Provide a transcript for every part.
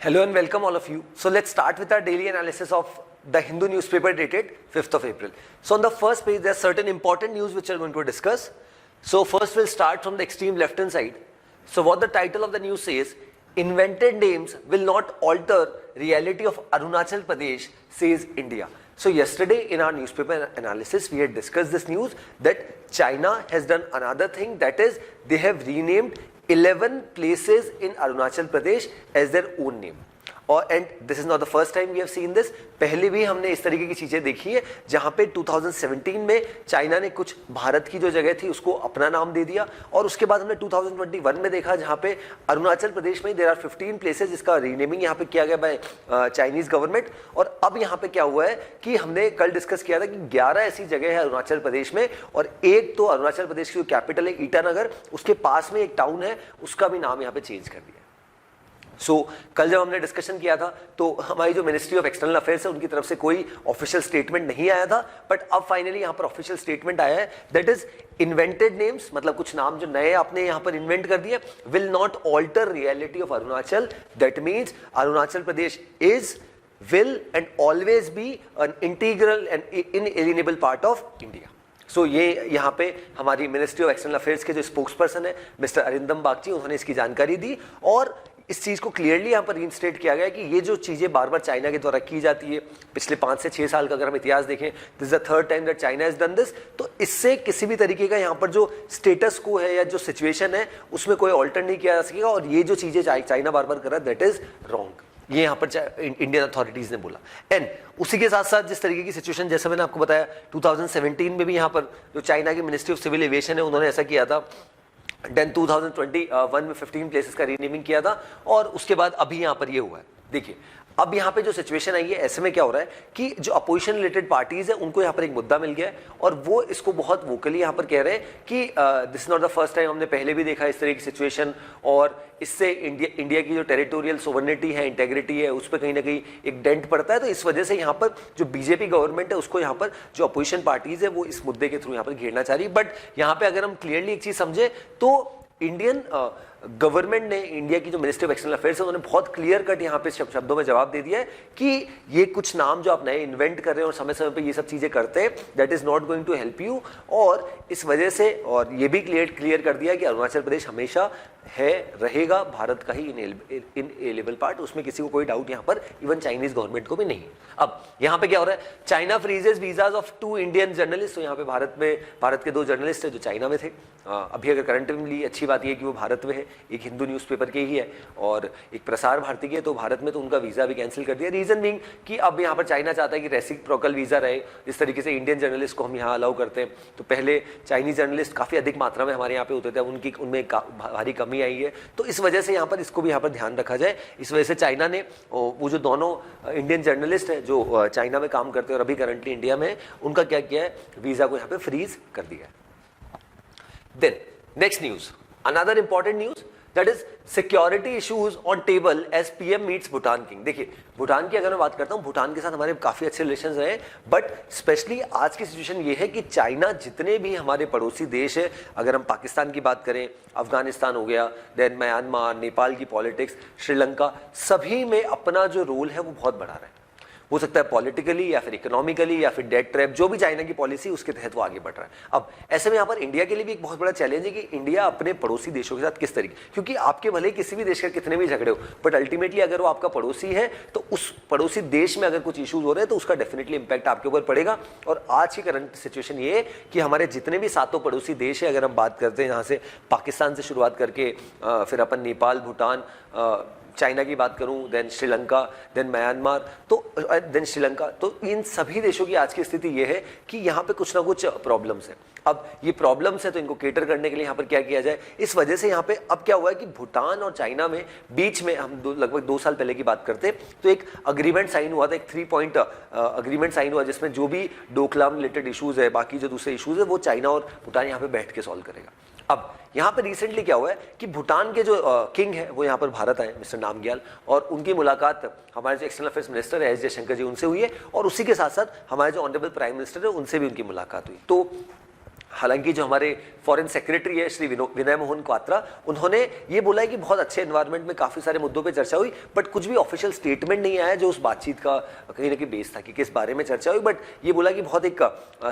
Hello and welcome all of you. So let's start with our daily analysis of the Hindu newspaper dated 5th of April. So on the first page there are certain important news which we are going to discuss. So first we'll start from the extreme left hand side. So what the title of the news says, invented names will not alter reality of Arunachal Pradesh, says India. So yesterday in our newspaper analysis we had discussed this news that China has done another thing, that is they have renamed 11 places in Arunachal Pradesh as their own name. And this is not the first time we have seen this. पहले भी हमने इस तरीके की चीजें देखी है जहां पे 2017 में चाइना ने कुछ भारत की जो जगह थी उसको अपना नाम दे दिया, और उसके बाद हमने 2021 में देखा जहां पे अरुणाचल प्रदेश में देयर आर 15 प्लेसेस जिसका रीनेमिंग यहां पे किया गया बाय चाइनीज गवर्नमेंट। और अब यहां पे क्या हुआ है कि हमने कल डिस्कस किया था कि 11 ऐसी जगह है अरुणाचल प्रदेश में, और एक तो अरुणाचल प्रदेश की जो कैपिटल है ईटानगर, उसके पास में एक टाउन है, उसका भी नाम यहाँ पे चेंज कर दिया। कल जब हमने डिस्कशन किया था तो हमारी जो मिनिस्ट्री ऑफ एक्सटर्नल अफेयर्स है उनकी तरफ से कोई ऑफिशियल स्टेटमेंट नहीं आया था, बट अब फाइनली यहाँ पर ऑफिशियल स्टेटमेंट आया है, दैट इज इन्वेंटेड नेम्स, मतलब कुछ नाम जो नए आपने यहाँ पर इन्वेंट कर दिए, will not alter reality of Arunachal. That means Arunachal Pradesh is, will and always be an integral and inalienable part of India. So ये यहाँ पे हमारी मिनिस्ट्री ऑफ एक्सटर्नल अफेयर्स के जो स्पोक्स पर्सन है मिस्टर अरिंदम बागची, उन्होंने इसकी जानकारी दी, और इस चीज को क्लियरली यहाँ पर रीइंस्टेट किया गया कि ये जो चीजें बार बार चाइना के द्वारा की जाती है पिछले 5 से 6 साल का अगर हम इतिहास देखें, this is the third time that China has done this, तो इससे किसी भी तरीके का यहाँ पर जो स्टेटस को है या जो सिचुएशन है उसमें कोई ऑल्टर नहीं किया जा सकेगा, और ये जो चीजें चाइना बार बार कर रहा है दैट इज रॉन्ग, ये यहाँ पर इंडियन अथॉरिटीज ने बोला। एंड उसी के साथ साथ जिस तरीके की सिचुएशन, जैसा मैंने आपको बताया 2017 में भी यहाँ पर जो चाइना की मिनिस्ट्री ऑफ सिविल एविएशन है उन्होंने ऐसा किया था, देन 2021 में 15 प्लेसेस का रीनेमिंग किया था, और उसके बाद अभी यहाँ पर ये हुआ है। देखिए अब यहाँ पे जो सिचुएशन आई है, ऐसे में क्या हो रहा है कि जो अपोजिशन रिलेटेड पार्टीज है उनको यहाँ पर एक मुद्दा मिल गया है, और वो इसको बहुत वोकली यहाँ पर कह रहे हैं कि this not the first time, हमने पहले भी देखा इस तरह की सिचुएशन, और इससे इंडिया की जो टेरिटोरियल सोवर्निटी है, इंटेग्रिटी है, उस पर कहीं ना कहीं एक डेंट पड़ता है। तो इस वजह से यहाँ पर जो बीजेपी गवर्नमेंट है उसको यहाँ पर जो अपोजिशन पार्टीज है वो इस मुद्दे के थ्रू यहाँ पर घेरना चाह रही है। बट यहाँ पे अगर हम क्लियरली एक चीज समझे तो इंडियन गवर्नमेंट ने, इंडिया की जो मिनिस्ट्री ऑफ एक्सटर्नल अफेयर्स है उन्होंने बहुत क्लियर कट यहाँ पे शब्दों में जवाब दे दिया है कि ये कुछ नाम जो आप नए इन्वेंट कर रहे हैं और समय समय पे ये सब चीजें करते हैं, that is not going to help you. और इस वजह से, और ये भी क्लियर कर दिया कि अरुणाचल प्रदेश हमेशा है, रहेगा भारत का ही इनएलिएनेबल पार्ट, उसमें किसी को कोई डाउट यहाँ पर इवन चाइनीज गवर्नमेंट को भी नहीं। अब यहाँ पे क्या हो रहा है, China freezes visas of 2 Indian journalist. तो यहाँ पे भारत के 2 जर्नलिस्ट है जो चाइना में थे। अभी अगर करंटली अच्छी बात यह कि वो भारत में है, एक हिंदू न्यूज़पेपर के ही है और एक प्रसार भारती के, तो भारत में तो उनका वीजा भी कैंसिल कर दिया। रीजन बीइंग कि अब यहाँ पर चाइना चाहता है कि रेसिप्रोकल वीजा रहे, जिस तरीके से इंडियन जर्नलिस्ट को हम यहाँ अलाउ करते हैं। तो पहले चाइनीज जर्नलिस्ट काफी अधिक मात्रा में हमारे यहाँ पे होते थे, उनमें भारी कमी आई है, तो इस वजह से यहाँ पर इसको भी यहाँ पर ध्यान रखा जाए। इस वजह से चाइना ने वो जो दोनों इंडियन जर्नलिस्ट हैं जो चाइना में काम करते हैं और अभी करंटली इंडिया में, उनका क्या किया है, वीजा को यहाँ पे फ्रीज कर दिया है। Then next news, another important news, that is security issues on table as PM meets Bhutan king. देखिए भूटान की अगर मैं बात करता हूं, भूटान के साथ हमारे काफी अच्छे रिलेशंस रहे, बट स्पेशली आज की सिचुएशन ये है कि चाइना जितने भी हमारे पड़ोसी देश है, अगर हम पाकिस्तान की बात करें, अफगानिस्तान हो गया, देन म्यांमार, नेपाल की पॉलिटिक्स, श्रीलंका, सभी में अपना जो रोल है वो बहुत बढ़ा रहा है। हो सकता है पॉलिटिकली या फिर इकोनॉमिकली या फिर डेट ट्रैप, जो भी चाइना की पॉलिसी उसके तहत वो आगे बढ़ रहा है। अब ऐसे में यहाँ पर इंडिया के लिए भी एक बहुत बड़ा चैलेंज है कि इंडिया अपने पड़ोसी देशों के साथ किस तरीके, क्योंकि आपके भले किसी भी देश के कितने भी झगड़े हो, बट अल्टीमेटली अगर वो आपका पड़ोसी है तो उस पड़ोसी देश में अगर कुछ इश्यूज हो रहे हैं तो उसका डेफिनेटली इंपैक्ट आपके ऊपर पड़ेगा। और आज की करंट सिचुएशन ये है कि हमारे जितने भी 7 पड़ोसी देश है, अगर हम बात करते हैं यहाँ से पाकिस्तान से शुरुआत करके फिर अपन नेपाल, भूटान, चाइना की बात करूं, देन श्रीलंका, देन म्यांमार, तो देन श्रीलंका, तो इन सभी देशों की आज की स्थिति यह है कि यहाँ पे कुछ ना कुछ प्रॉब्लम्स है। अब ये प्रॉब्लम्स है तो इनको केटर करने के लिए यहाँ पर क्या किया जाए, इस वजह से यहाँ पे अब क्या हुआ है कि भूटान और चाइना में बीच में, हम लगभग 2 साल पहले की बात करते तो एक अग्रीमेंट साइन हुआ था, एक 3 पॉइंट अग्रीमेंट साइन हुआ, जिसमें जो भी डोकलाम रिलेटेड इशूज है, बाकी जो दूसरे इशूज है, वो चाइना और भूटान यहाँ पे बैठ के सॉल्व करेगा। अब यहाँ पर रिसेंटली क्या हुआ है कि भूटान के जो किंग है वो यहाँ पर भारत आए, मिस्टर नामग्याल, और उनकी मुलाकात हमारे जो एक्सटर्नल अफेयर्स मिनिस्टर है एस जयशंकर जी, उनसे हुई है, और उसी के साथ साथ हमारे जो ऑनरेबल प्राइम मिनिस्टर है उनसे भी उनकी मुलाकात हुई। तो हालांकि जो हमारे फॉरेन सेक्रेटरी है श्री विनय मोहन क्वात्रा, उन्होंने ये बोला है कि बहुत अच्छे एनवायरनमेंट में काफी सारे मुद्दों पे चर्चा हुई, बट कुछ भी ऑफिशियल स्टेटमेंट नहीं आया जो उस बातचीत का कहीं ना कहीं बेस था कि किस बारे में चर्चा हुई। बट ये बोला कि बहुत एक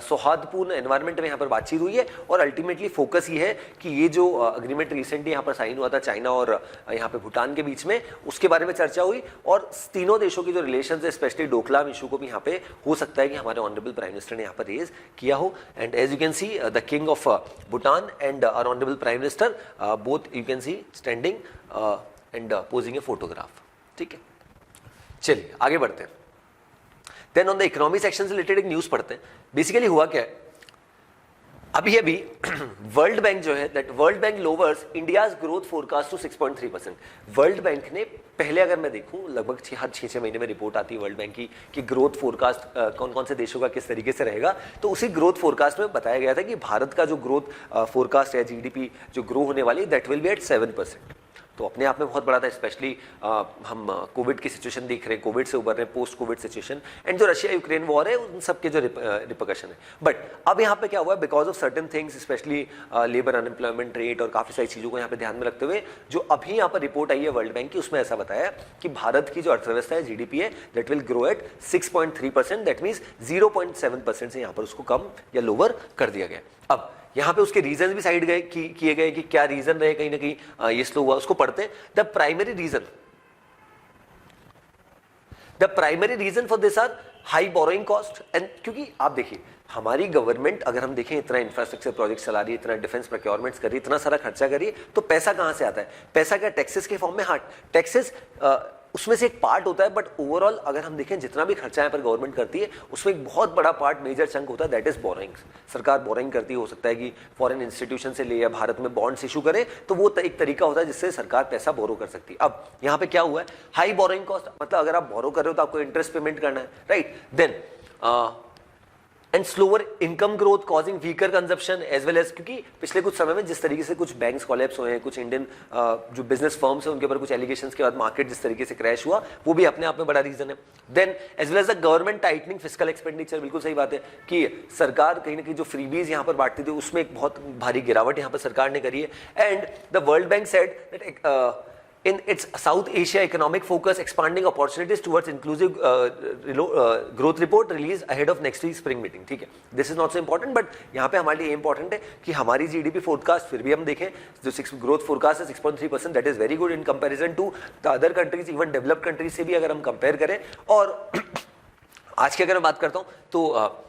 सौहार्दपूर्ण एनवायरनमेंट में यहाँ पर बातचीत हुई है और अल्टीमेटली फोकस ये है कि ये जो अग्रीमेंट रिसेंटली यहाँ पर साइन हुआ था चाइना और यहाँ पे भूटान के बीच में, उसके बारे में चर्चा हुई और तीनों देशों की जो रिलेशन है, स्पेशली डोकलाम इशू को भी यहाँ पे हो सकता है कि हमारे ऑनरेबल प्राइम मिनिस्टर ने यहाँ पर रेज किया हो। And as you can see the king of Bhutan and our honorable prime minister both you can see standing and posing a photograph। ठीक है, चलिए आगे बढ़ते हैं। Then on the economy section से रिलेटेड एक न्यूज पढ़ते हैं। बेसिकली हुआ क्या है, अभी वर्ल्ड बैंक जो है that world bank lowers India's growth forecast to 6.3%। World bank ने पहले, अगर मैं देखूं, लगभग हर 6 महीने में रिपोर्ट आती है वर्ल्ड बैंक की कि ग्रोथ फोरकास्ट कौन कौन से देशों का किस तरीके से रहेगा। तो उसी ग्रोथ फोरकास्ट में बताया गया था कि भारत का जो ग्रोथ फोरकास्ट है, जीडीपी जो ग्रो होने वाली, दैट विल बी एट 7%। तो अपने आप में बहुत बड़ा था, स्पेशली हम कोविड की सिचुएशन देख रहे हैं, कोविड से उबर रहे हैं, पोस्ट कोविड सिचुएशन एंड जो रशिया यूक्रेन वॉर है उन सब के जो रिपकशन है। बट अब यहाँ पे क्या हुआ है, because of certain things, specially labour unemployment rate और काफी सारी चीजों को यहाँ पे ध्यान में रखते हुए जो अभी यहाँ पर रिपोर्ट आई है वर्ल्ड बैंक की, उसमें ऐसा बताया कि भारत की जो अर्थव्यवस्था है, जीडीपी है, that will grow at 6.3%। That means 0.7% से यहाँ पर उसको कम या लोअर कर दिया गया। अब यहाँ पे उसके रीजन भी साइड गए किए गए कि क्या रीजन रहे, कहीं ना कहीं ये स्लो हुआ, उसको पढ़ते हैं। The primary reason for this are high borrowing cost and, क्योंकि आप देखिए हमारी गवर्नमेंट, अगर हम देखें इतना इंफ्रास्ट्रक्चर प्रोजेक्ट चला रही है, इतना डिफेंस प्रोक्योरमेंट्स कर रही है, इतना सारा खर्चा कर रही है, तो पैसा कहां से आता है? पैसा क्या टैक्सेस के फॉर्म में? हाँ, टैक्सेस उसमें से एक पार्ट होता है, बट ओवरऑल अगर हम देखें जितना भी खर्चा यहाँ पर गवर्नमेंट करती है उसमें एक बहुत बड़ा पार्ट, मेजर चंक होता है, दैट इज बोरोइंग्स। सरकार बोरोइंग करती है, हो सकता है कि फॉरेन इंस्टीट्यूशन से ले या भारत में बॉन्ड्स इशू करे, तो वो एक तरीका होता है जिससे सरकार पैसा बोरो कर सकती है। अब यहाँ पे क्या हुआ है, हाई बोरोइंग कॉस्ट, मतलब अगर आप बोरो कर रहे हो तो आपको इंटरेस्ट पेमेंट करना है, right. Then and slower income growth causing weaker consumption as well as, क्योंकि पिछले कुछ समय में जिस तरीके से कुछ बैंक्स कोलैप्स हुए हैं, कुछ इंडियन जो बिजनेस फर्म्स हैं उनके ऊपर कुछ एलिगेशंस के बाद मार्केट जिस तरीके से क्रैश हुआ, वो भी अपने आप में बड़ा रीजन है। Then as well as the government tightening fiscal expenditure, बिल्कुल सही बात है कि सरकार कहीं ना कहीं जो फ्रीबीज यहाँ पर बांटती थी उसमें एक बहुत भारी गिरावट यहाँ पर सरकार ने करी है। And the world bank said that in its South Asia economic focus, expanding opportunities towards inclusive growth report released ahead of next week spring meeting। ठीक है, this is not so important, but यहाँ पे हमारे लिए important है कि हमारी GDP forecast फिर भी हम देखें जो ग्रोथ फोरकास्ट है 6.3%, that is very good in comparison to the other countries, even developed countries से भी अगर हम कंपेयर करें। और आज की अगर मैं बात करता हूँ तो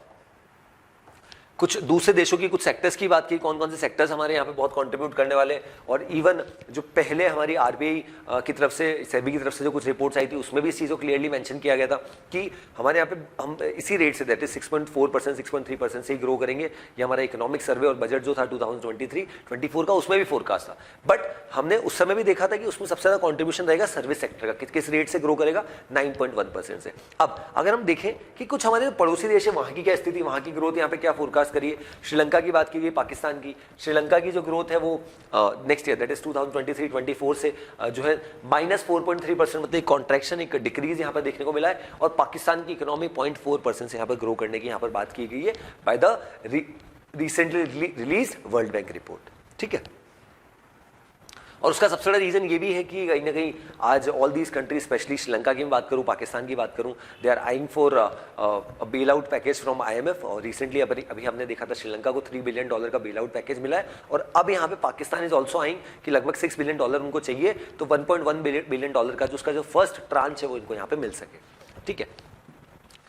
कुछ दूसरे देशों की कुछ सेक्टर्स की बात की, कौन कौन से सेक्टर्स हमारे यहाँ पे बहुत कंट्रीब्यूट करने वाले, और इवन जो पहले हमारी आरबीआई की तरफ से, सेबी की तरफ से जो कुछ रिपोर्ट्स आई थी उसमें भी इस चीज़ को क्लियरली मेंशन किया गया था कि हमारे यहाँ पे हम इसी रेट से, दैट इज 6.4%, 6.3% से ही ग्रो करेंगे। ये हमारा इकोनॉमिक सर्वे और बजट जो था 2023-24 का, उसमें भी फोरकास्ट था। बट हमने उस समय भी देखा था कि उसमें सबसे ज़्यादा कॉन्ट्रीब्यूशन रहेगा सर्विस सेक्टर का, किस रेट से ग्रो करेगा, 9.1% से। अब अगर हम देखें कि कुछ हमारे पड़ोसी देश है, वहाँ की क्या स्थिति, वहाँ की ग्रोथ यहाँ पे क्या फोरकास्ट करिए। श्रीलंका की बात की गई, पाकिस्तान की, श्रीलंका की जो ग्रोथ है वो नेक्स्ट ईयर दैट इज 2023-24 से जो है -4.3%, मतलब एक कॉन्ट्रैक्शन, एक डिक्रीज यहाँ पर देखने को मिला है। और पाकिस्तान की इकोनॉमी 0.4% से यहाँ पर ग्रो करने की यहाँ पर बात की गई है by the recently release world bank report. ठीक है, और उसका सबसे बड़ा रीजन ये भी है कि कहीं ना कहीं आज all these countries, specially Sri Lanka की बात करूं, पाकिस्तान की बात करूं, they are eyeing for bail out package from IMF। और रिसेंटली अभी हमने देखा था श्रीलंका को $3 बिलियन का बेल आउट पैकेज मिला है, और अब यहाँ पे पाकिस्तान इज ऑल्सो आइंग कि लगभग $6 बिलियन उनको चाहिए, तो $1.1 बिलियन का जो उसका जो फर्स्ट ट्रांच है वो इनको यहाँ पे मिल सके। ठीक है,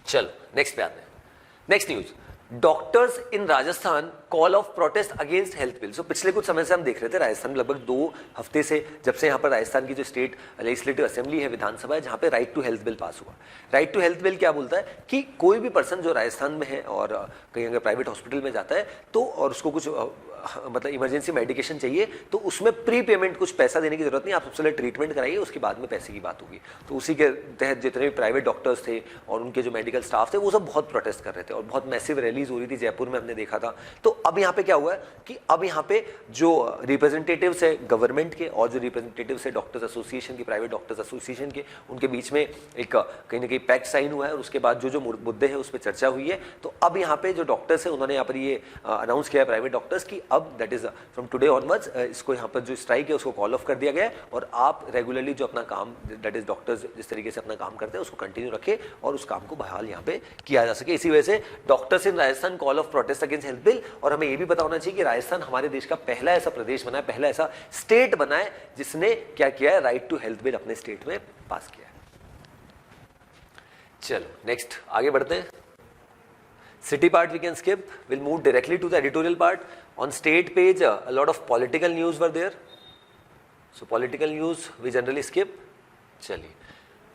चलो नेक्स्ट पे आते हैं। Next news, doctors in Rajasthan call off protest against health bill. So पिछले कुछ समय से हम देख रहे थे राजस्थान में लगभग 2 हफ्ते से, जब से यहाँ पर राजस्थान की जो स्टेट लेजिस्लेटिव असेंबली है, विधानसभा है, जहाँ पे right to health bill pass हुआ। राइट टू हेल्थ बिल क्या बोलता है कि कोई भी पर्सन जो राजस्थान में है और कहीं अगर प्राइवेट हॉस्पिटल में जाता है तो, और उसको कुछ मतलब इमरजेंसी मेडिकेशन चाहिए, तो उसमें प्री पेमेंट कुछ पैसा देने की जरूरत नहीं, आप सबसे पहले ट्रीटमेंट कराइए, उसके बाद में पैसे की बात होगी। तो उसी के तहत जितने भी प्राइवेट डॉक्टर्स थे और उनके जो मेडिकल स्टाफ थे वो सब बहुत प्रोटेस्ट कर रहे थे और बहुत मैसिव रैली रिलीज हो रही थी, जयपुर में हमने देखा था। तो अब यहाँ पे क्या हुआ है कि अब यहाँ पे जो रिप्रेजेंटेटिव्स है गवर्नमेंट के और जो रिप्रेजेंटेटिव्स है डॉक्टर्स एसोसिएशन के, प्राइवेट डॉक्टर्स एसोसिएशन के, उनके बीच में एक कहीं ना कहीं पैक्ट साइन हुआ है और उसके बाद जो जो मुद्दे हैं उस पर चर्चा हुई है। तो अब यहाँ पे जो डॉक्टर्स है उन्होंने यहाँ पर ये अनाउंस किया है प्राइवेट डॉक्टर्स की अब that is from today onwards इसको यहाँ पर जो स्ट्राइक है उसको कॉल ऑफ कर दिया गया है और आप रेगुलरली जो अपना काम दैट इज डॉक्टर्स जिस तरीके से अपना काम करते हैं उसको कंटिन्यू रखें और उस काम को बहाल यहाँ पे किया जा सके। इसी वजह से doctors in Rajasthan call off protest against health bill. और हमें ये भी पता होना चाहिए कि राजस्थान हमारे देश का पहला ऐसा प्रदेश बना है, पहला ऐसा स्टेट बना है जिसने क्या किया है, राइट टू हेल्थ बिल अपने स्टेट में पास किया है। चलो नेक्स्ट आगे बढ़ते हैं। City part we can skip. We'll move directly to the editorial part. On state page, a lot of political news were there. So political news we generally skip. चलिए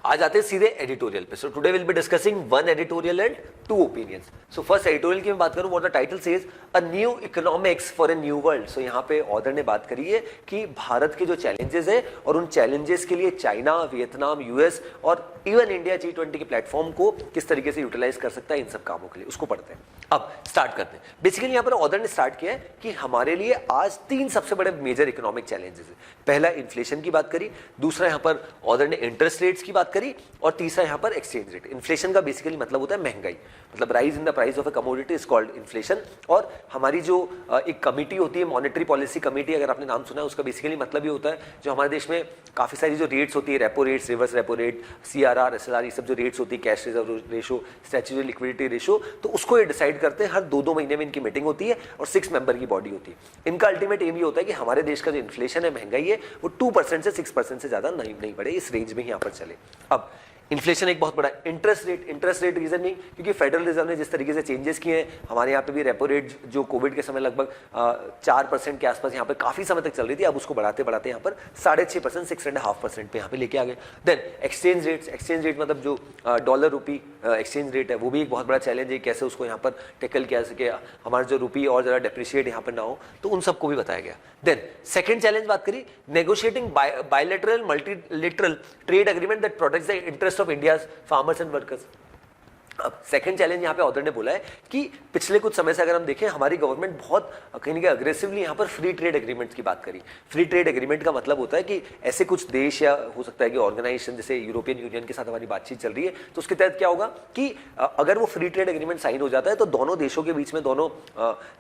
आज आते हैं सीधे एडिटोरियल पे। So today will be discussing one editorial and two opinions. So first editorial की मैं बात करूं, what the title says a new economics for a new world. So यहाँ पे ऑथर ने बात करी है कि भारत के जो चैलेंजेस है और उन चैलेंजेस के लिए चाइना, वियतनाम, यूएस और इवन इंडिया G20 के प्लेटफॉर्म को किस तरीके से यूटिलाइज कर सकता है इन सब कामों के लिए, उसको पढ़ते हैं। अब स्टार्ट करते हैं। बेसिकली यहाँ पर ऑथर ने स्टार्ट किया है कि हमारे लिए आज तीन सबसे बड़े मेजर इकोनॉमिक चैलेंजेस है। पहला इन्फ्लेशन की बात करी, दूसरा यहाँ पर ऑथर ने इंटरेस्ट रेट्स की बात करी और तीसरा यहाँ पर एक्सचेंज रेट। इन्फ्लेशन का बेसिकली मतलब होता है महंगाई, मतलब rise in the price of a commodity is called inflation. और हमारी जो एक कमिटी होती है मॉनेटरी पॉलिसी कमिटी, अगर आपने नाम सुना है, उसका बेसिकली मतलब ये होता है जो हमारे देश में काफी सारी जो रेट्स होती है, repo rates, reverse repo rate, CRR, SLR, ये सब जो रेट्स होती है, cash reserve ratio, statutory liquidity ratio, तो उसको ये डिसाइड करते हैं। हर 2-2 महीने में इनकी मीटिंग होती है और 6 मेंबर की बॉडी होती है। इनका अल्टीमेट एम ये होता है कि हमारे देश का जो इन्फ्लेशन है, महंगाई है, वो 2% से 6% से ज्यादा नहीं बढ़े, इस रेंज में ही यहाँ पर चले। अब इन्फ्लेशन एक बहुत बड़ा इंटरेस्ट रेट रीजन नहीं, क्योंकि फेडरल रिजर्व ने जिस तरीके से चेंजेस किए हैं, हमारे यहाँ पे भी रेपो रेट जो कोविड के समय लगभग 4% के आसपास यहाँ पे काफी समय तक चल रही थी, अब उसको बढ़ाते बढ़ाते यहाँ पर 6.5%, 6.5% पे यहाँ पे लेके आ गए। देन एक्सचेंज रेट मतलब जो डॉलर रूपी एक्सचेंज रेट है, वो भी एक बहुत बड़ा चैलेंज है, कैसे उसको यहाँ पर टैकल किया सके, हमारा जो रूपी और ज़्यादा डेप्रिशिएट यहाँ पर ना हो, तो उन सबको भी बताया गया। देन सेकंड चैलेंज बात करी, negotiating bilateral multilateral trade agreement that protects the interest of India's farmers and workers. अब सेकंड चैलेंज यहाँ पे ऑथर ने बोला है कि पिछले कुछ समय से अगर हम देखें, हमारी गवर्नमेंट बहुत कहीं ना कहीं अग्रेसिवली यहाँ पर फ्री ट्रेड एग्रीमेंट्स की बात करी। फ्री ट्रेड एग्रीमेंट का मतलब होता है कि ऐसे कुछ देश या हो सकता है कि ऑर्गेनाइजेशन जैसे यूरोपियन यूनियन के साथ हमारी बातचीत चल रही है, तो उसके तहत क्या होगा कि अगर वो फ्री ट्रेड एग्रीमेंट साइन हो जाता है तो दोनों देशों के बीच में, दोनों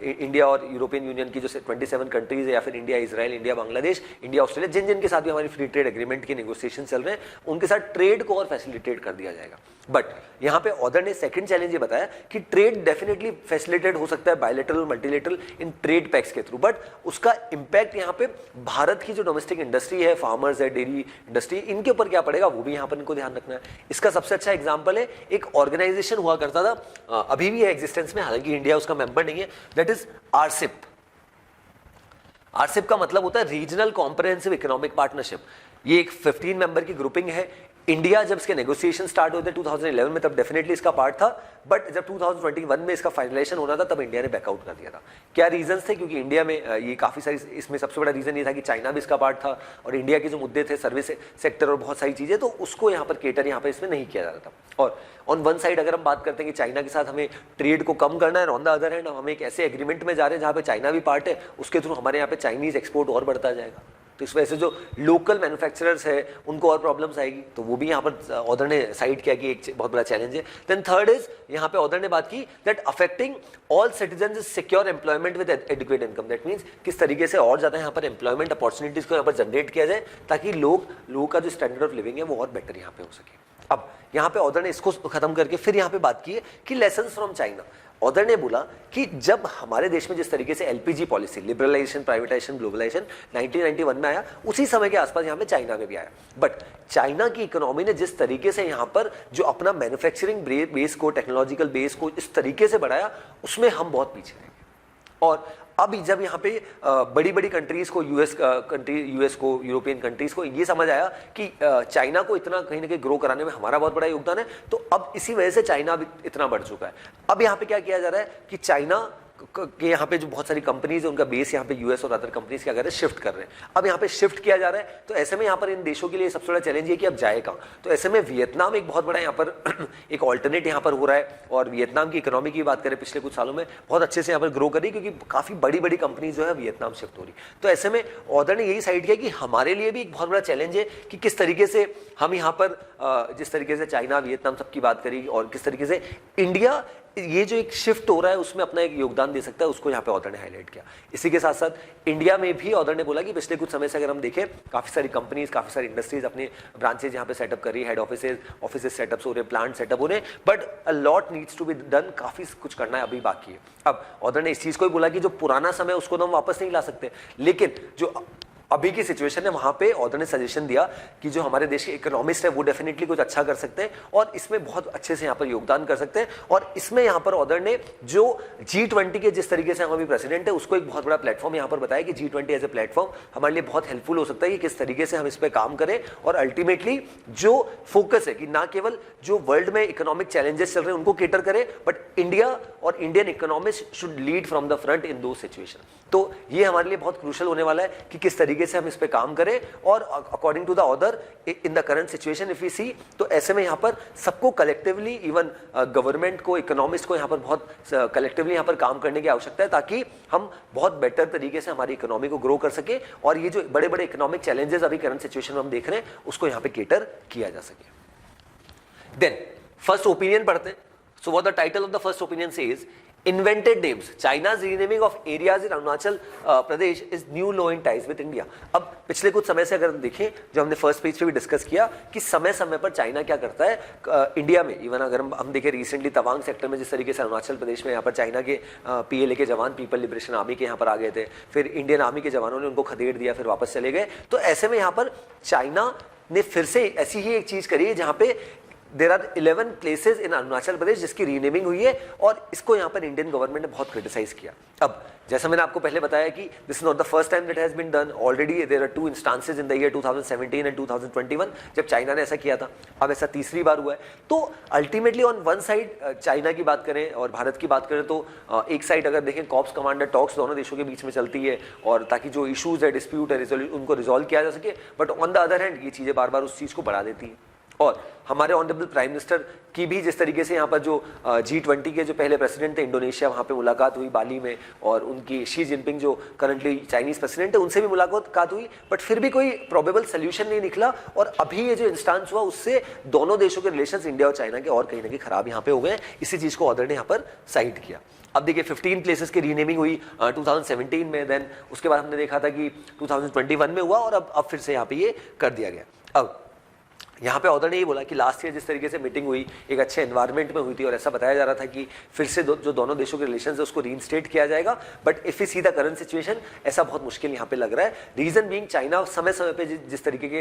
इंडिया और यूरोपियन यूनियन की जो 27 कंट्रीज है, या फिर India Israel, India Bangladesh, India Australia, जिन जिन के साथ भी हमारी फ्री ट्रेड एग्रीमेंट के नेगोशिएशन चल रहे हैं, उनके साथ ट्रेड को और फैसिलिटेट कर दिया जाएगा। बट यहाँ पे ऑथर ने सेकंड चैलेंज ये बताया कि ट्रेड डेफिनेटली फैसिलिटेट हो सकता है bilateral multilateral in trade PACS के थ्रू, बट उसका इंपैक्ट यहाँ पे भारत की जो डोमेस्टिक इंडस्ट्री है, फार्मर्स है, डेयरी इंडस्ट्री, इनके ऊपर क्या पड़ेगा, वो भी यहाँ पर इनको ध्यान रखना है। इसका सबसे अच्छा एग्जाम्पल है, एक ऑर्गेनाइजेशन हुआ करता था, अभी भी है एग्जिस्टेंस में, हालांकि इंडिया उसका मेंबर नहीं है, दैट इज आरसीईपी। आरसीईपी का मतलब होता है रीजनल कॉम्प्रिहेंसिव इकोनॉमिक पार्टनरशिप। ये एक 15 मेंबर की ग्रुपिंग है। इंडिया जब इसके नेगोशिएशन स्टार्ट हुए थे 2011 में, तब डेफिनेटली इसका पार्ट था, बट जब 2021 में इसका फाइनलाइजेशन होना था, तब इंडिया ने बैकआउट कर दिया था। क्या रीजंस थे? क्योंकि इंडिया में ये काफी सारी, इसमें सबसे बड़ा रीजन ये था कि चाइना भी इसका पार्ट था और इंडिया के जो मुद्दे थे सर्विस सेक्टर और बहुत सारी चीजें, तो उसको यहाँ पर केटर यहाँ पर इसमें नहीं किया जा रहा था। और ऑन वन साइड अगर हम बात करते हैं कि चाइना के साथ हमें ट्रेड को कम करना है, ऑन द अदर हैंड हम एक ऐसे एग्रीमेंट में जा रहे हैं जहाँ पे चाइना भी पार्ट है, उसके थ्रू हमारे यहाँ पे चाइनीज एक्सपोर्ट और बढ़ता जाएगा, तो इस वजह से जो लोकल मैन्युफैक्चरर्स है उनको और प्रॉब्लम्स आएगी। तो वो भी यहाँ पर ऑथर ने साइड किया कि एक बहुत बड़ा चैलेंज है। देन थर्ड इज, यहाँ पे ऑथर ने बात की that affecting all citizens is secure employment with adequate income. That means किस तरीके से और ज्यादा यहाँ पर एम्प्लॉयमेंट अपॉर्चुनिटीज को यहाँ पर जनरेट किया जाए, ताकि लोगों का जो स्टैंडर्ड ऑफ लिविंग है वो और बेटर यहाँ पे हो सके। अब यहाँ पे ऑथर ने इसको खत्म करके फिर यहाँ पे बात की है कि लेसन्स फ्रॉम चाइना। ऑथर ने बोला कि जब हमारे देश में जिस तरीके से LPG policy, liberalisation, privatisation, globalisation 1991 में आया, उसी समय के आसपास यहाँ पे चाइना में भी आया। बट चाइना की इकोनॉमी ने जिस तरीके से यहाँ पर जो अपना मैन्युफैक्चरिंग बेस को, टेक्नोलॉजिकल बेस को इस तरीके से बढ़ाया, उसमें हम बहुत पीछे रह गए। और अब जब यहाँ पे बड़ी बड़ी कंट्रीज को, यूएस को, यूरोपियन कंट्रीज को ये समझ आया कि चाइना को इतना कहीं ना कहीं ग्रो कराने में हमारा बहुत बड़ा योगदान है, तो अब इसी वजह से चाइना भी इतना बढ़ चुका है। अब यहाँ पे क्या किया जा रहा है कि चाइना कि यहाँ पे जो बहुत सारी कंपनीज है उनका बेस यहाँ पे यूएस और अदर कंपनीज क्या कर रहे हैं, शिफ्ट कर रहे हैं। अब यहाँ पे शिफ्ट किया जा रहा है, तो ऐसे में यहाँ पर इन देशों के लिए सबसे बड़ा चैलेंज ये कि अब जाए कहाँ। तो ऐसे में वियतनाम एक बहुत बड़ा यहाँ पर एक ऑल्टरनेट यहाँ पर हो रहा है, और वियतनाम की इकोनॉमी की बात करें पिछले कुछ सालों में बहुत अच्छे से यहाँ पर ग्रो कर रही है, क्योंकि काफी बड़ी बड़ी कंपनी जो है वियतनाम शिफ्ट हो रही। तो ऐसे में ऑर्डर ने यही साइड किया कि हमारे लिए भी एक बहुत बड़ा चैलेंज है कि किस तरीके से हम यहाँ पर जिस तरीके से चाइना वियतनाम सबकी बात करी, और किस तरीके से इंडिया ये जो एक शिफ्ट हो रहा है उसमें अपना एक योगदान दे सकता है, उसको यहाँ पे ऑर्डर ने हाईलाइट किया। इसी के साथ साथ इंडिया में भी ऑर्डर ने बोला कि पिछले कुछ समय से अगर हम देखें, काफी सारी कंपनीज, काफी सारी इंडस्ट्रीज अपने ब्रांचेज यहाँ पे सेटअप कर रही है, हेड ऑफिसेज सेटअप हो रहे हैं, प्लांट सेटअप हो रहे हैं, but a lot needs to be done, काफी कुछ करना है, अभी बाकी है। अब ऑर्डर ने इस चीज को ही बोला कि जो पुराना समय उसको तो हम वापस नहीं ला सकते, लेकिन जो अभी की सिचुएशन है वहां पे ऑर्डर ने सजेशन दिया कि जो हमारे देश के इकोनॉमिस्ट है वो डेफिनेटली कुछ अच्छा कर सकते हैं और इसमें बहुत अच्छे से यहाँ पर योगदान कर सकते हैं। और इसमें यहाँ पर ऑर्डर ने जो G20 के जिस तरीके से हम अभी प्रेसिडेंट है उसको एक बहुत बड़ा प्लेटफॉर्म यहाँ पर बताया कि G20 एज ए प्लेटफॉर्म हमारे लिए बहुत हेल्पफुल हो सकता है कि किस तरीके से हम इस पर काम करें, और अल्टीमेटली जो फोकस है कि ना केवल जो वर्ल्ड में इकोनॉमिक चैलेंजेस चल रहे हैं उनको केटर करे, बट इंडिया और Indian economist should lead from the front in दो सिचुएशन। तो ये हमारे लिए बहुत क्रूशियल होने वाला है कि किस तरीके से हम इस पे काम करें, और according to the order in the current situation if we see, तो ऐसे में यहाँ पर सबको कलेक्टिवली, इवन गवर्नमेंट को, इकोनॉमिस्ट को यहाँ पर बहुत कलेक्टिवली यहाँ पर काम करने की आवश्यकता है, ताकि हम बहुत बेटर तरीके से हमारी इकोनॉमी को ग्रो कर सके और ये जो बड़े बड़े इकोनॉमिक चैलेंजेस अभी करंट सिचुएशन में हम देख रहे हैं उसको यहाँ पे केटर किया जा सके। देन फर्स्ट ओपिनियन पढ़ते हैं। So what the title of the first opinion says, Invented names. China's renaming of areas in Arunachal Pradesh is new law in ties with India. अब पिछले कुछ समय से अगर हम देखें, जो हमने फर्स्ट पेज पे भी डिस्कस किया कि समय समय पर चाइना क्या करता है इंडिया में, इवन अगर हम देखें रिसेंटली तवांग सेक्टर में जिस तरीके से अरुणाचल प्रदेश में यहाँ पर चाइना के PLA के जवान, पीपल लिबरेशन आर्मी के यहाँ पर आ गए थे, फिर इंडियन आर्मी के जवानों ने उनको खदेड़ दिया, फिर वापस चले गए। तो ऐसे में यहाँ पर चाइना ने फिर से ऐसी ही एक चीज करी है जहाँ पे there are 11 places in Arunachal Pradesh जिसकी रीनेमिंग हुई है, और इसको यहाँ पर इंडियन गवर्नमेंट ने बहुत क्रिटिसाइज किया। अब जैसा मैंने आपको पहले बताया कि this is not the first time that has been done, already there are 2 instances in the year 2017 and 2021 जब चाइना ने ऐसा किया था, अब ऐसा तीसरी बार हुआ है। तो ultimately on one side China की बात करें और भारत की बात करें तो एक साइड अगर देखें कॉप्स कमांडर टॉक्स दोनों देशों के बीच में चलती है, और ताकि जो इशूज है, डिस्प्यूट है, उनको रिजॉल्व किया जा सके, but on the other hand ये चीजें बार बार उस चीज को बढ़ा देती है। और हमारे ऑनरेबल प्राइम मिनिस्टर की भी जिस तरीके से यहाँ पर जो G20 के जो पहले प्रेसिडेंट थे इंडोनेशिया, वहाँ पे मुलाकात हुई बाली में, और उनकी शी जिनपिंग जो करंटली चाइनीज प्रेसिडेंट है उनसे भी मुलाकात हुई, बट फिर भी कोई प्रोबेबल सोल्यूशन नहीं निकला। और अभी ये जो इंस्टांस हुआ उससे दोनों देशों के रिलेशंस इंडिया और चाइना के और कहीं ना कहीं खराब यहाँ पे हो गए। इसी चीज को ऑर्डर ने यहाँ पर साइड किया। अब देखिए 15 प्लेसेस की रीनेमिंग हुई 2017 में, देन उसके बाद हमने देखा था कि 2021 में हुआ, और अब फिर से यहाँ पे ये कर दिया गया। अब यहाँ पे ऑर्डर ने ये बोला कि लास्ट ईयर जिस तरीके से मीटिंग हुई एक अच्छे एनवायरनमेंट में हुई थी, और ऐसा बताया जा रहा था कि फिर से जो दोनों देशों के रिलेशंस है उसको रीइंस्टेट किया जाएगा, but if you see the current situation ऐसा बहुत मुश्किल यहाँ पे लग रहा है। रीजन बीइंग चाइना समय समय पे जिस तरीके के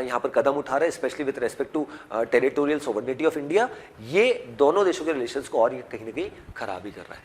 यहाँ पर कदम उठा रहा है, specially with respect to territorial sovereignty of India, ये दोनों देशों के रिलेशंस को और कहीं ना कहीं खराब ही कर रहा है।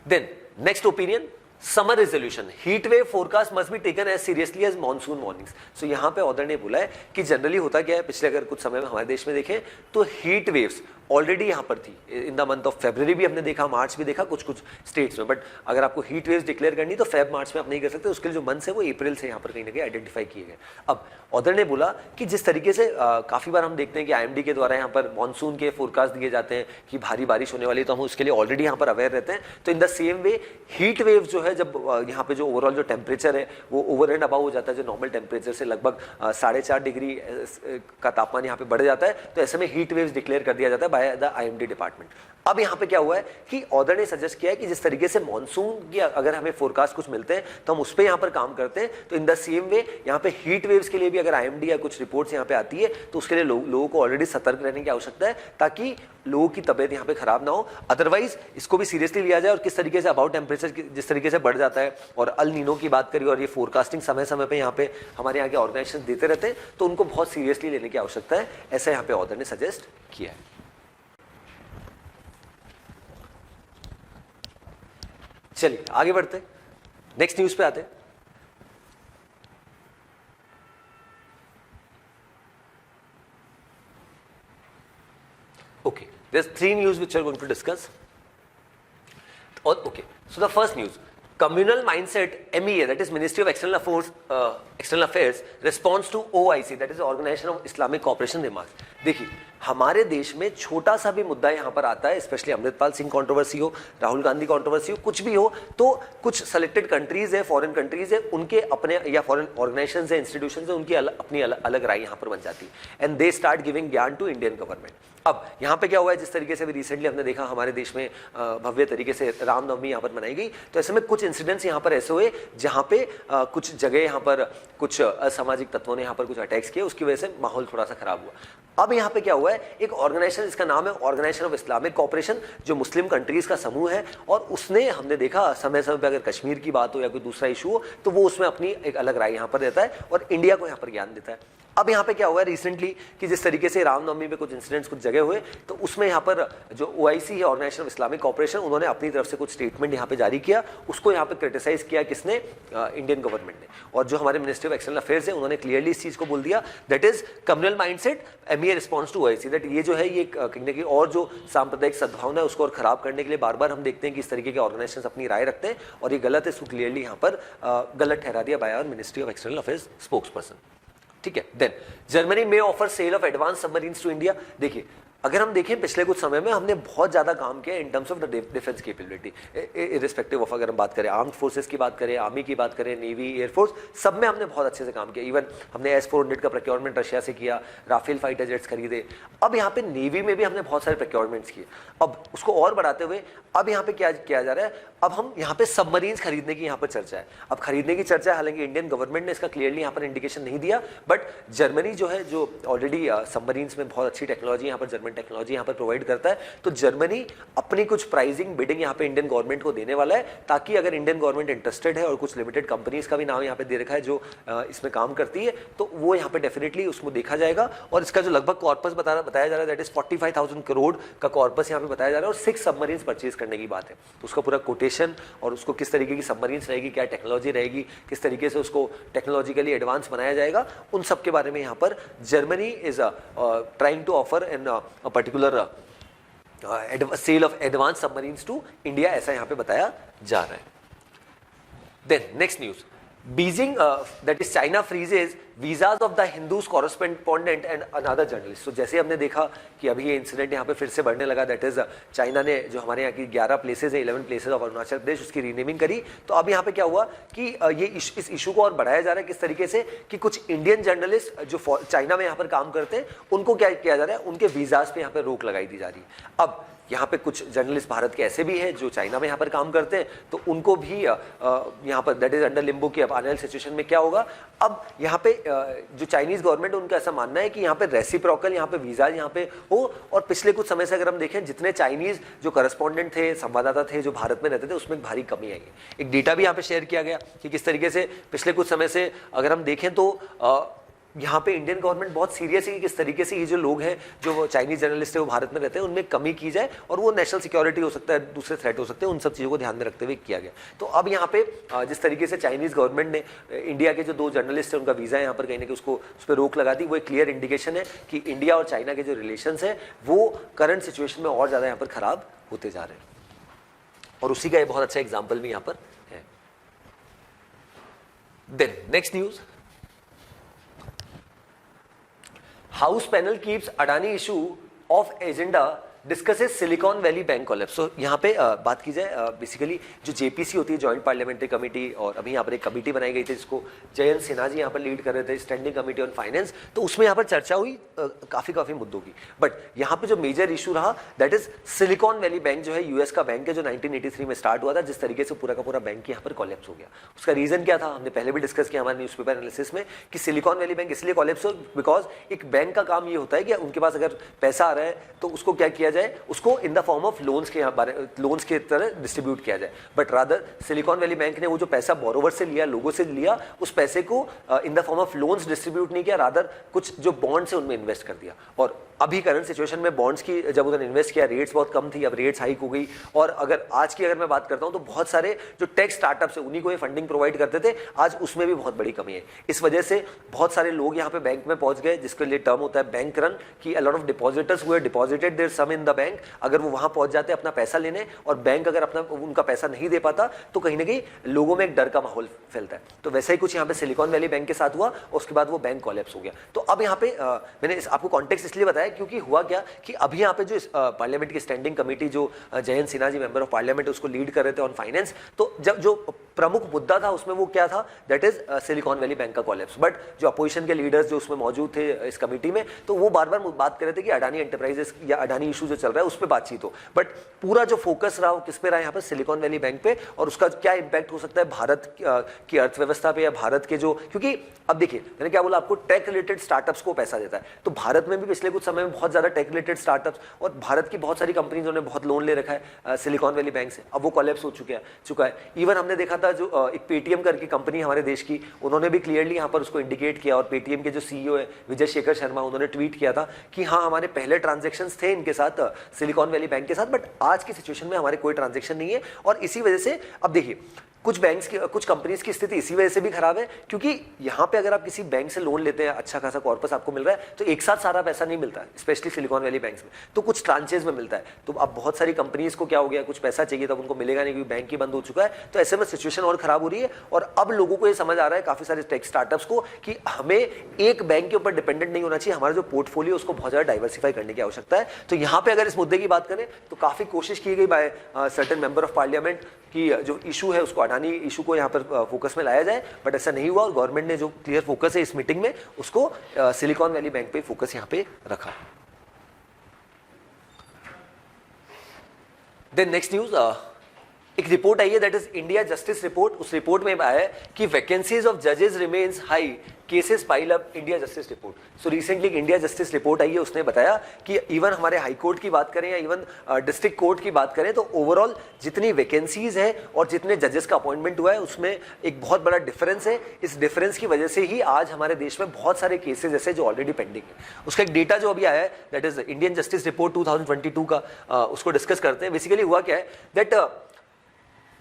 Then next opinion, summer resolution, heat wave forecast must be taken as seriously as monsoon mornings. So यहाँ पे ऑर्डर ने बोला है कि जनरली होता क्या है, पिछले अगर कुछ समय में हमारे देश में देखें तो हीट वेव्स ऑलरेडी यहाँ पर थी in the month of February भी हमने देखा, मार्च भी देखा कुछ स्टेट्स में, बट अगर आपको हीट वेव्स डिक्लेयर करनी तो फेब मार्च में आप नहीं कर सकते, उसके लिए जो मंथ्स है वो अप्रैल से यहाँ पर कहीं ना कहीं आइडेंटिफाई किए गए। अब ऑर्डर ने बोला कि जिस तरीके से काफी बार हम देखते हैं कि IMD के द्वारा यहाँ पर मानसून के फोरकास्ट दिए जाते हैं कि भारी बारिश होने वाली, तो हम उसके लिए ऑलरेडी यहाँ पर अवेयर रहते हैं। तो in the same way heat wave जो है, जब यहाँ पे जो ओवरऑल जो टेम्परेचर है वो ओवर एंड अबाउ हो जाता है, जो नॉर्मल टेम्परेचर से लगभग 4.5 डिग्री का तापमान यहाँ पे बढ़ जाता है, तो ऐसे में हीट वेव्स डिक्लेयर कर दिया जाता है बाय द IMD डिपार्टमेंट। अब यहाँ पे क्या हुआ है कि ऑर्डर ने सजेस्ट किया है कि जिस तरीके से मॉनसून की अगर हमें फोरकास्ट कुछ मिलते हैं तो हम उस पर यहाँ पर काम करते हैं, तो इन द सेम वे यहाँ पे हीट वेव्स के लिए भी अगर IMD या कुछ रिपोर्ट्स यहाँ पे आती है तो उसके लिए लोगों को ऑलरेडी सतर्क रहने की आवश्यकता है, ताकि लोगों की तबीयत यहाँ पे खराब ना हो। अदरवाइज इसको भी सीरियसली लिया जाए, और किस तरीके से अबाउट टेम्परेचर जिस तरीके से बढ़ जाता है, और अल नीनो की बात करिए, और ये फोरकास्टिंग समय समय पे यहाँ पे हमारे यहाँ के ऑर्गेनाइजेशन देते रहते हैं, तो उनको बहुत सीरियसली लेने की आवश्यकता है, ऐसा यहाँ पे ऑर्डर ने सजेस्ट किया है। चलिए आगे बढ़ते, नेक्स्ट न्यूज पे आते हैं। Okay, there's 3 news which we are going to discuss. So the first news, communal mindset, MEA, that is Ministry of External Affairs, responds to OIC, that is Organization of Islamic Cooperation remarks. देखिए हमारे देश में छोटा सा भी मुद्दा यहाँ पर आता है, स्पेशली अमृतपाल सिंह कंट्रोवर्सी हो, राहुल गांधी कंट्रोवर्सी हो, कुछ भी हो, तो कुछ सेलेक्टेड कंट्रीज है, फॉरेन कंट्रीज है, उनके अपने या फॉरेन ऑर्गेनाइजेशंस है, इंस्टीट्यूशंस है, उनकी अपनी अलग राय यहाँ पर बन जाती है एंड दे स्टार्ट गिविंग ज्ञान टू इंडियन गवर्नमेंट। अब यहाँ पे क्या हुआ है, जिस तरीके से भी रिसेंटली हमने देखा हमारे देश में भव्य तरीके से रामनवमी यहाँ पर मनाई गई, तो ऐसे में कुछ इंसिडेंट्स यहाँ पर ऐसे हुए जहाँ पे कुछ जगह यहाँ पर कुछ असामाजिक तत्वों ने यहाँ पर कुछ अटैक्स किए, उसकी वजह से माहौल थोड़ा सा खराब हुआ। अब यहाँ पे क्या हुआ है, एक ऑर्गेनाइजेशन जिसका नाम है ऑर्गेनाइजेशन ऑफ इस्लामिक कोऑपरेशन, जो मुस्लिम कंट्रीज का समूह है, और उसने हमने देखा समय समय पर अगर कश्मीर की बात हो या कोई दूसरा इशू हो तो वो उसमें अपनी एक अलग राय यहाँ पर देता है और इंडिया को यहाँ पर ज्ञान देता है। अब यहाँ पे क्या हुआ है रिसेंटली कि जिस तरीके से रामनवमी में कुछ इंसिडेंट्स कुछ जगह हुए, तो उसमें यहाँ पर जो OIC है, ऑर्गेनाइजेशन ऑफ इस्लामिक कोऑपरेशन, उन्होंने अपनी तरफ से कुछ स्टेटमेंट यहाँ पे जारी किया, उसको यहाँ पे क्रिटिसाइज किया किसने, इंडियन गवर्नमेंट ने। और जो हमारे मिनिस्ट्री ऑफ एक्सटर्नल अफेयर्स है उन्होंने क्लियरली इस चीज को बोल दिया, that is communal mindset, MEA response to OIC, that ये जो है ये कहीं की और जो सांप्रदायिक सद्भावना है उसको और खराब करने के लिए बार बार हम देखते हैं कि इस तरीके के ऑर्गेनाइजेशन अपनी राय रखते हैं और ये गलत है, इसको क्लियरली यहाँ पर गलत ठहरा दिया by our ministry of external affairs spokesperson. ठीक है। देन जर्मनी में offer sale of advance submarines to India. देखिए अगर हम देखें पिछले कुछ समय में हमने बहुत ज़्यादा काम किया in terms of the defence capability, irrespective of अगर हम बात करें आर्म्ड फोर्सेस की बात करें, आर्मी की बात करें, नेवी, एयरफोर्स, सब में हमने बहुत अच्छे से काम किया। इवन हमने S-400 का प्रोक्योरमेंट रशिया से किया, राफेल फाइटर जेट्स खरीदे। अब यहाँ पे नेवी में भी हमने बहुत सारे प्रोक्योरमेंट्स किए। अब उसको और बढ़ाते हुए अब यहाँ पे क्या किया जा रहा है, अब हम यहाँ पे सबमरीन्स खरीदने की यहाँ पर चर्चा है। अब खरीदने की चर्चा है, हालांकि इंडियन गवर्नमेंट ने इसका क्लियरली यहाँ पर इंडिकेशन नहीं दिया, बट जर्मनी जो है जो ऑलरेडी सबमरीन्स में बहुत अच्छी टेक्नोलॉजी यहाँ पर जर्मन टेक्नोलॉजी यहाँ पर प्रोवाइड करता है, तो जर्मनी अपनी कुछ प्राइसिंग बिडिंग यहाँ पे इंडियन गवर्नमेंट को देने वाला है, ताकि अगर इंडियन गवर्नमेंट इंटरेस्टेड है और कुछ लिमिटेड कंपनीज का भी नाम यहाँ पे दे रखा है जो इसमें काम करती है, तो वो यहाँ पे डेफिनेटली उसको देखा जाएगा। और इसका जो लगभग कॉर्पस बताया जा रहा है, दैट इज 45,000 करोड़ का कॉर्पस यहाँ पे बताया जा रहा है, और 6 सबमरीन्स परचेज करने की बात है। तो उसका पूरा कोटेशन और उसको किस तरीके की सबमरीन्स रहेगी, क्या टेक्नोलॉजी रहेगी, किस तरीके से उसको टेक्नोलॉजिकली एडवांस बनाया जाएगा, उन सब के बारे में यहाँ पर Germany is trying to offer an particular sale of advance submarines to India, ऐसा यहाँ पे बताया जा रहा है। Then next news, Beijing that is China freezes visas of the Hindu's correspondent and another journalist. तो जैसे हमने देखा कि अभी ये इंसिडेंट यहाँ पे फिर से बढ़ने लगा, दैट इज चाइना ने जो हमारे यहाँ की 11 प्लेसेज है, 11 प्लेसेज ऑफ अरुणाचल प्रदेश, उसकी रीनेमिंग करी। तो अब यहाँ पे क्या हुआ कि ये इस इशू को और बढ़ाया जा रहा है किस तरीके से कि कुछ इंडियन जर्नलिस्ट जो चाइना में यहाँ पर काम करते हैं उनको क्या किया जा रहा है, उनके वीजाज पे यहाँ पे रोक लगाई दी जा रही है। अब यहाँ पे कुछ जर्नलिस्ट भारत के ऐसे भी हैं जो चाइना में यहाँ पर काम करते हैं, तो उनको भी यहाँ पर दैट इज अंडर लिम्बो की अब आने वाली सिचुएशन में क्या होगा। अब यहाँ पे जो चाइनीज गवर्नमेंट उनका ऐसा मानना है कि यहाँ पे रेसिप्रोकल यहाँ पे वीजा यहाँ पे हो, और पिछले कुछ समय से अगर हम देखें जितने चाइनीज जो करस्पॉन्डेंट थे, संवाददाता थे जो भारत में रहते थे, उसमें भारी कमी आई है। एक डेटा भी यहाँ पे शेयर किया गया कि किस तरीके से पिछले कुछ समय से अगर हम देखें तो यहाँ पे इंडियन गवर्नमेंट बहुत सीरियस है कि किस तरीके से ये जो लोग हैं जो चाइनीज जर्नलिस्ट है वो भारत में रहते हैं उनमें कमी की जाए, और वो नेशनल सिक्योरिटी हो सकता है, दूसरे थ्रेट हो सकते हैं, उन सब चीज़ों को ध्यान में रखते हुए किया गया। तो अब यहाँ पे जिस तरीके से चाइनीज गवर्नमेंट ने इंडिया के जो 2 जर्नलिस्ट हैं उनका वीज़ा यहाँ पर कहीं ना कहीं उसको उस पर रोक लगा दी, वो एक क्लियर इंडिकेशन है कि इंडिया और चाइना के जो रिलेशन है वो करंट सिचुएशन में और ज़्यादा यहाँ पर खराब होते जा रहे हैं, और उसी का एक बहुत अच्छा एग्जाम्पल भी यहाँ पर है। Then next news, House panel keeps Adani issue off agenda, discusses Silicon Valley bank collapse. तो यहाँ पे बात की जाए बेसिकली जो JPC होती है, जॉइंट पार्लियामेंट्री कमेटी, और अभी यहाँ पर एक कमेटी बनाई गई थी जिसको जयंत सिन्हा जी यहाँ पर लीड कर रहे थे, स्टैंडिंग कमेटी ऑन फाइनेंस। तो उसमें यहाँ पर चर्चा हुई काफ़ी मुद्दों की, बट यहाँ पे जो मेजर इशू रहा that is silicon Valley bank जो है US का बैंक है, जो 1983 में स्टार्ट हुआ था, जिस तरीके से पूरा का पूरा बैंक यहाँ पर कोलैप्स हो गया। उसका रीज़न क्या था, हमने पहले भी डिस्कस किया हमारे न्यूज़पेपर एनालिसिस में कि सिलिकॉन वैली बैंक इसलिए कोलैप्स हो बिकॉज एक बैंक का काम ये होता है कि उनके पास अगर पैसा आ रहा है तो उसको क्या किया जाए, उसको in the form of loans के लोन्स के तरह डिस्ट्रीब्यूट किया जाए। But rather silicon Valley bank ने वो जो पैसा बोरोवर से लिया, लोगों से लिया, उस पैसे को in the form of loans distribute नहीं किया, रादर कुछ जो बॉन्ड्स है उनमें इन्वेस्ट कर दिया। और अभी करंट सिचुएशन में बॉन्ड्स की जब उन्होंने इन्वेस्ट किया, रेट्स बहुत कम थी, अब रेट्स हाइक हो गई। और अगर आज की अगर मैं बात करता हूं तो बहुत सारे जो टेक स्टार्टअप्स है उन्हीं को ये फंडिंग प्रोवाइड करते थे, आज उसमें भी बहुत बड़ी कमी है। इस वजह से बहुत सारे लोग यहाँ पे बैंक में पहुंच गए, जिसके लिए टर्म होता है बैंक रन, कि अ लॉट ऑफ डिपॉजिटर्स हुए deposited their sum in the bank. अगर वो वहां पहुंच जाते अपना पैसा लेने और बैंक अगर अपना उनका पैसा नहीं दे पाता तो कहीं ना कहीं लोगों में एक डर का माहौल फैलता है। तो वैसा ही कुछ यहाँ पे सिलिकॉन वैली बैंक के साथ हुआ और उसके बाद वो बैंक कोलैप्स हो गया। तो अब यहाँ पे मैंने आपको कॉन्टेक्स्ट इसलिए बताया क्योंकि हुआ क्या कि अभी यहाँ पे जो पार्लियामेंट की स्टैंडिंग कमेटी जो Jayant Sinha ji member of parliament उसको लीड कर रहे थे ऑन फाइनेंस, तो जब जो प्रमुख मुद्दा था उसमें वो क्या था, that is silicon Valley bank का कोलैप्स। बट जो अपोजिशन के लीडर्स जो उसमें मौजूद थे इस कमेटी में, तो वो बार बार बात कर रहे थे कि अडानी एंटरप्राइजेस या अडानी इशू जो चल रहा है उस पर बातचीत हो। बट पूरा जो फोकस रहा किस पे रहा यहाँ पर, सिलिकॉन वैली बैंक पे, और उसका क्या इंपैक्ट हो सकता है भारत की अर्थव्यवस्था पे या भारत के जो, क्योंकि अब देखिए मैंने क्या बोला आपको, टेक रिलेटेड स्टार्टअप्स को पैसा देता है। तो भारत में भी पिछले कुछ समय में बहुत ज्यादा टेक रिलेटेड स्टार्टअप्स और भारत की बहुत सारी कंपनीज ने बहुत लोन ले रखा है सिलिकॉन वैली बैंक से, अब वो कोलैप्स हो चुका है। इवन हमने देखा था जो एक पेटीएम करके कंपनी हमारे देश की, उन्होंने भी क्लियरली यहाँ पर उसको इंडिकेट किया, और पेटीएम के जो सीईओ है विजय शेखर शर्मा, उन्होंने ट्वीट किया था कि हाँ हमारे पहले ट्रांजेक्शंस थे इनके साथ सिलिकॉन वैली बैंक के साथ, बट आज की सिचुएशन में हमारे कोई ट्रांजेक्शन नहीं है। और इसी वजह से अब देखिए कुछ बैंक्स की, कुछ कंपनीज की स्थिति इसी वजह से भी खराब है, क्योंकि यहाँ पे अगर आप किसी बैंक से लोन लेते हैं, अच्छा खासा कॉर्पस आपको मिल रहा है, तो एक साथ सारा पैसा नहीं मिलता, स्पेशली सिलिकॉन वैली बैंक्स में, तो कुछ ट्रांचेज में मिलता है। तो अब बहुत सारी कंपनीज को क्या हो गया, कुछ पैसा चाहिए तब उनको मिलेगा नहीं क्योंकि बैंक ही बंद हो चुका है। तो ऐसे में सिचुएशन और खराब हो रही है, और अब लोगों को ये समझ आ रहा है, काफी सारे टेक स्टार्टअप्स को, कि हमें एक बैंक के ऊपर डिपेंडेंट नहीं होना चाहिए, हमारा जो पोर्टफोलियो उसको बहुत ज्यादा डाइवर्सिफाई करने की आवश्यकता है। तो यहाँ पे अगर इस मुद्दे की बात करें तो काफी कोशिश की गई by certain member of parliament कि जो इशू है उसको, अडानी इशू को यहाँ पर फोकस में लाया जाए, बट ऐसा नहीं हुआ, और गवर्नमेंट ने जो क्लियर फोकस है इस मीटिंग में उसको सिलिकॉन वैली बैंक पे फोकस यहाँ पे रखा। देन नेक्स्ट न्यूज, एक रिपोर्ट आई है that is India justice report. उस रिपोर्ट में आया है कि वैकेंसीज ऑफ जजेस remains high, cases pile up, India justice report. So recently India justice report आई है, उसने बताया कि इवन हमारे हाई कोर्ट की बात करें या इवन डिस्ट्रिक्ट कोर्ट की बात करें, तो ओवरऑल जितनी वैकेंसीज है और जितने जजेस का अपॉइंटमेंट हुआ है उसमें एक बहुत बड़ा डिफरेंस है। इस डिफरेंस की वजह से ही आज हमारे देश में बहुत सारे केसेस ऐसे जो ऑलरेडी पेंडिंग है। उसका एक डेटा जो अभी आया है that is Indian justice report 2022 का, उसको डिस्कस करते हैं। बेसिकली हुआ क्या है दैट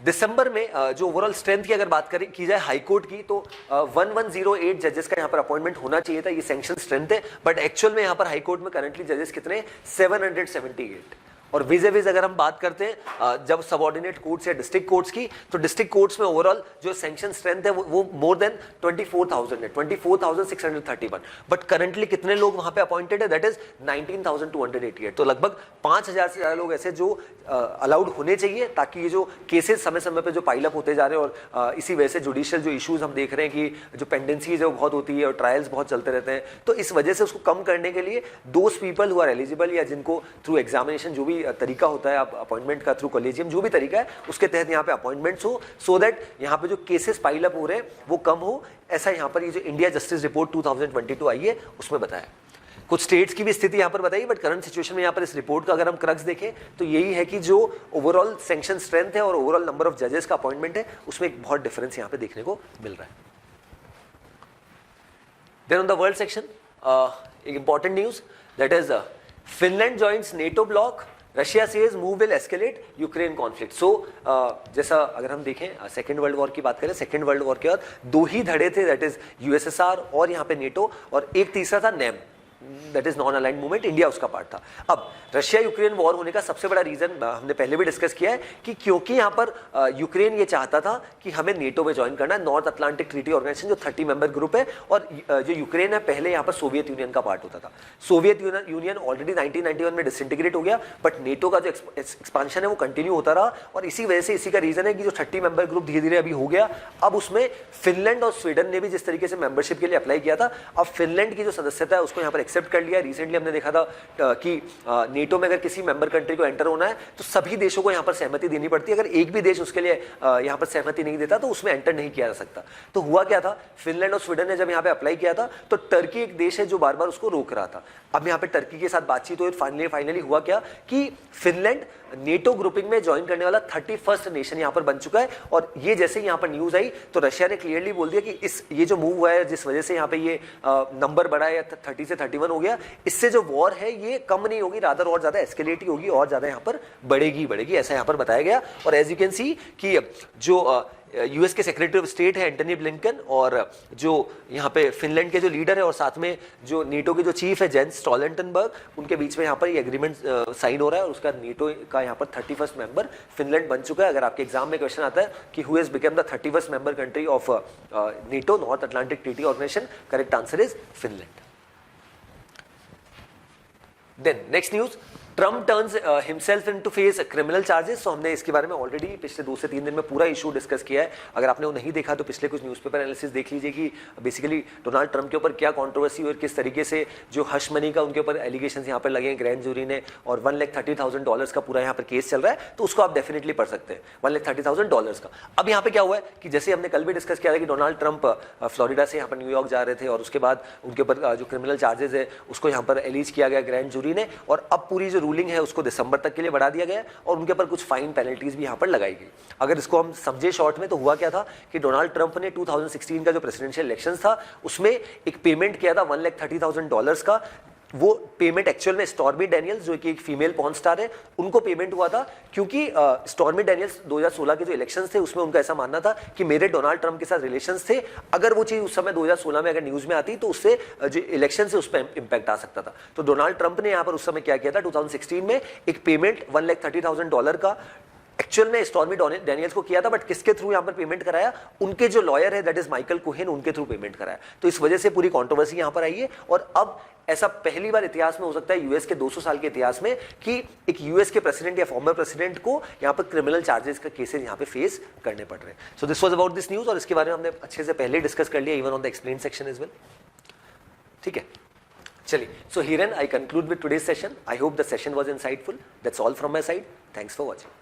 दिसंबर में जो ओवरऑल स्ट्रेंथ की अगर बात करें की जाए हाई कोर्ट की, तो 1108 जजेस का यहाँ पर अपॉइंटमेंट होना चाहिए था, ये सैंक्शन स्ट्रेंथ है। बट एक्चुअल में यहाँ पर हाई कोर्ट में करंटली जजेस कितने, 778। और विजे विज अगर हम बात करते हैं जब सबऑर्डिनेट कोर्ट्स या डिस्ट्रिक्ट कोर्ट्स की, तो डिस्ट्रिक्ट कोर्ट्स में ओवरऑल जो सैंक्शन स्ट्रेंथ है वो मोर देन 24,000 है, 24,631। बट करंटली कितने लोग वहां पे अपॉइंटेड है, दैट इज 19,288। तो लगभग 5,000 से ज्यादा लोग ऐसे जो अलाउड होने चाहिए, ताकि ये जो केसेस समय समय पे जो पाइलअप होते जा रहे हैं, और इसी वजह से जुडिशियल जो इश्यूज हम देख रहे हैं कि जो पेंडेंसीज है वो बहुत होती है और ट्रायल्स बहुत चलते रहते हैं, तो इस वजह से उसको कम करने के लिए those people who are eligible, या जिनको थ्रू एग्जामिनेशन जो भी तरीका होता है आप अपॉइंटमेंट का, थ्रू कॉलेजियम जो भी तरीका है, उसके तहत यहाँ पे अपॉइंटमेंट्स हो, सो दैट यहाँ पे जो केसेस पाइल अप हो रहे हैं वो कम हो। ऐसा यहाँ पर ये जो इंडिया जस्टिस रिपोर्ट 2022 आई है उसमें बताया। कुछ स्टेट्स की भी स्थिति यहाँ पर बताई, बट करंट सिचुएशन में यहाँ पर इस रिपोर्ट का अगर हम क्रक्स देखें तो यही है कि जो ओवरऑल सैंक्शन स्ट्रेंथ है और ओवरऑल नंबर ऑफ जजेस का अपॉइंटमेंट है उसमें एक बहुत डिफरेंस यहाँ पे देखने को मिल रहा है। Then on the world section एक important news that is Finland joins NATO bloc, Russia says move will escalate Ukraine conflict. So जैसा अगर हम देखें सेकेंड वर्ल्ड वॉर की बात करें, सेकेंड वर्ल्ड वॉर के बाद दो ही धड़े थे, दैट इज यूएसएसआर और यहाँ पे नेटो, और एक तीसरा था name, that is non aligned movement, India उसका पार्ट था। अब रशिया यूक्रेन वॉर होने का सबसे बड़ा रीजन हमने पहले भी डिस्कस किया है कि क्योंकि यहाँ पर यूक्रेन ये चाहता था कि हमें नेटो में ज्वाइन करना है, नॉर्थ अटलांटिक ट्रीटी ऑर्गेनाइजेशन जो 30 मेंबर ग्रुप है, और जो यूक्रेन है पहले यहाँ पर सोवियत यूनियन का पार्ट होता था। सोवियत यूनियन ऑलरेडी 1991 में डिसइंटीग्रेट हो गया, बट नेटो का जो एक्सपांशन है वो कंटिन्यू होता रहा, और इसी वजह से इसी का रीजन है कि जो 30 मेंबर ग्रुप धीरे धीरे अभी हो गया। अब उसमें फिनलैंड और स्वीडन ने भी जिस तरीके से मेंबरशिप के लिए अप्लाई किया था, अब फिनलैंड की जो सदस्यता है उसको यहाँ पर एक्सेप्ट कर लिया। रिसेंटली हमने देखा था कि नेटो में अगर किसी मेंबर कंट्री को एंटर होना है तो सभी देशों को यहाँ पर सहमति देनी पड़ती है, अगर एक भी देश उसके लिए यहाँ पर सहमति नहीं देता तो उसमें एंटर नहीं किया जा सकता। तो हुआ क्या था, फिनलैंड और स्वीडन ने जब यहाँ पे अप्लाई किया था तो टर्की एक देश है जो बार बार उसको रोक रहा था। अब यहाँ पे टर्की के साथ बातचीत हुई, फाइनली हुआ क्या कि फिनलैंड नेटो ग्रुपिंग में ज्वाइन करने वाला 31st नेशन यहाँ पर बन चुका है। और ये जैसे ही यहाँ पर न्यूज आई तो रशिया ने क्लियरली बोल दिया कि ये जो मूव हुआ है जिस वजह से यहाँ पे ये नंबर बढ़ा है 30 से 31 गिवन हो गया, इससे जो वॉर है ये कम नहीं होगी, रादर और ज्यादा एस्केलेट ही होगी, और ज्यादा यहाँ पर बढ़ेगी, ऐसा यहाँ पर बताया गया। और एज यू कैन सी कि जो यूएस के सेक्रेटरी ऑफ स्टेट है एंटनी ब्लिंकन, और जो यहाँ पे फिनलैंड के जो लीडर है और साथ में जो नीटो के जो चीफ है जेंस स्टोल्टनबर्ग, उनके बीच में यहाँ पर ये एग्रीमेंट साइन हो रहा है। और उसका नीटो का यहाँ पर 31st मेंबर फिनलैंड बन चुका है। अगर आपके एग्जाम में क्वेश्चन आता है कि who has become the 31st member country of NATO North Atlantic Treaty Organization, correct answer is Finland. Then next news, Trump turns himself into face criminal charges. तो हमने इसके बारे में ऑलरेडी पिछले 2 से 3 दिन में पूरा इशू डिस्कस किया है। अगर आपने वो नहीं देखा तो पिछले कुछ न्यूज़पेपर एनालिसिस देख लीजिए कि बेसिकली डोनाल्ड ट्रम्प के ऊपर क्या कंट्रोवर्सी और किस तरीके से जो हश मनी का उनके ऊपर एलिगेशंस यहाँ पर लगे हैं ग्रैंड जूरी ने, और $130,000 का पूरा यहाँ पर केस चल रहा है, तो उसको आप डेफिनेटली पढ़ सकते हैं, $130,000 का। अब यहाँ पे क्या हुआ है कि जैसे हमने कल भी डिस्कस किया था कि डोनाल्ड ट्रम्प फ्लोरिडा से यहाँ पर न्यूयॉर्क जा रहे थे, और उसके बाद उनके ऊपर जो क्रिमिनल चार्जेस है उसको यहाँ पर एलिज किया गया ग्रैंड जूरी ने, और अब पूरी जो रूलिंग है उसको दिसंबर तक के लिए बढ़ा दिया गया, और उनके ऊपर कुछ फाइन पेनल्टीज भी यहाँ पर लगाई गई। अगर इसको हम समझे शॉर्ट में, तो हुआ क्या था कि डोनाल्ड ट्रंप ने 2016 का जो प्रेसिडेंशियल इलेक्शन था उसमें एक पेमेंट किया था $130,000 का। वो पेमेंट एक्चुअल में स्टॉर्मी डैनियल्स जो कि एक फीमेल पॉर्न स्टार है उनको पेमेंट हुआ था, क्योंकि स्टॉर्मी डैनियल्स 2016 के जो इलेक्शंस थे उसमें उनका ऐसा मानना था कि मेरे डोनाल्ड ट्रंप के साथ रिलेशंस थे, अगर वो चीज उस समय 2016 में अगर न्यूज में आती तो उससे जो इलेक्शन से उस पर इंपैक्ट आ सकता था। तो डोनाल्ड ट्रंप ने यहाँ पर उस समय क्या किया था, 2016 में एक पेमेंट $130,000 का एक्चुअल में स्टॉर्मी डैनियल्स को किया था, बट किसके थ्रू यहां पर पेमेंट कराया, उनके जो लॉयर है दैट इज माइकल कोहेन, उनके थ्रू पेमेंट कराया। तो इस वजह से पूरी कंट्रोवर्सी यहां पर आई है, और अब ऐसा पहली बार इतिहास में हो सकता है यूएस के 200 साल के इतिहास में कि एक यूएस के प्रेसिडेंट या फॉर्मर प्रेसिडेंट को यहां पर क्रिमिनल चार्जेस का केसेस यहां पे फेस करने पड़ रहे हैं। So this was about this news, और इसके बारे में हमने अच्छे से पहले डिस्कस कर लिया, even on the explain section as well. ठीक है, चलिए, so herein I conclude with today's session. I hope the session was insightful. That's all from my side. Thanks for watching.